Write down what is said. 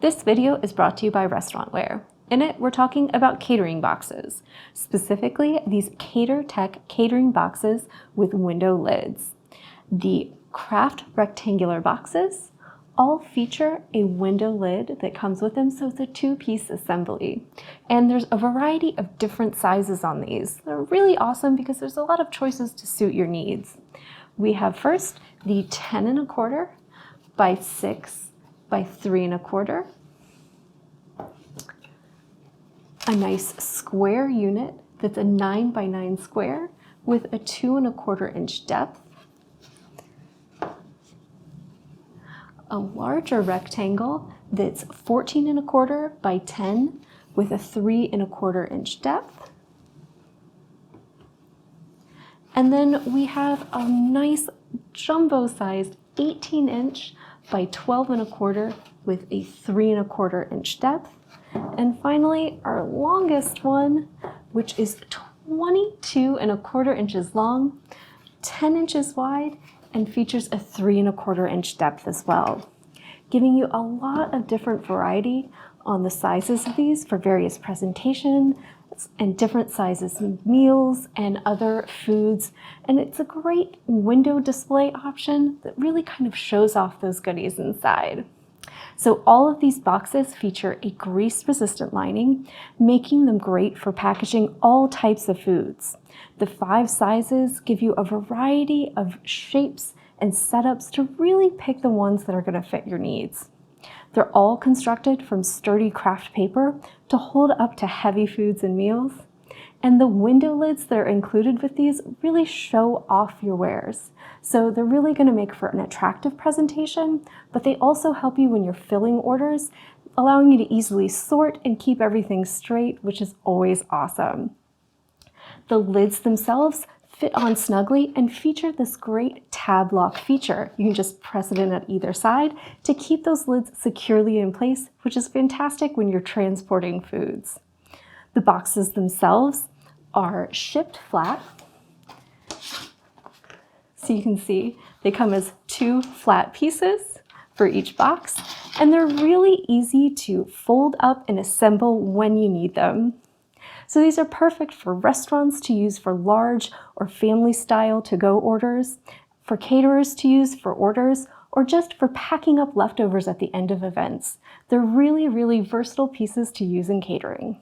This video is brought to you by Restaurantware. In it, we're talking about catering boxes, specifically these Tek Catering boxes with window lids. The craft rectangular boxes all feature a window lid that comes with them, so it's a two-piece assembly. And there's a variety of different sizes on these. They're really awesome because there's a lot of choices to suit your needs. We have first the 10 1/4 by 6 by 3 1/4. A nice square unit that's a 9 by 9 square with a 2 1/4 inch depth. A larger rectangle that's 14 1/4 by 10 with a 3 1/4 inch depth. And then we have a nice jumbo-sized 18-inch by 12 1/4 with a 3 1/4 inch depth. And finally, our longest one, which is 22 1/4 inches long, 10 inches wide, and features a 3 1/4 inch depth as well, giving you a lot of different variety on the sizes of these for various presentations and different sizes of meals and other foods. And it's a great window display option that really kind of shows off those goodies inside. So all of these boxes feature a grease-resistant lining, making them great for packaging all types of foods. The 5 sizes give you a variety of shapes and setups to really pick the ones that are going to fit your needs. They're all constructed from sturdy craft paper to hold up to heavy foods and meals. And the window lids that are included with these really show off your wares. So they're really going to make for an attractive presentation, but they also help you when you're filling orders, allowing you to easily sort and keep everything straight, which is always awesome. The lids themselves fit on snugly and feature this great tab lock feature. You can just press it in at either side to keep those lids securely in place, which is fantastic when you're transporting foods. The boxes themselves are shipped flat. So you can see they come as 2 flat pieces for each box, and they're really easy to fold up and assemble when you need them. So these are perfect for restaurants to use for large or family style to-go orders, for caterers to use for orders, or just for packing up leftovers at the end of events. They're really, really versatile pieces to use in catering.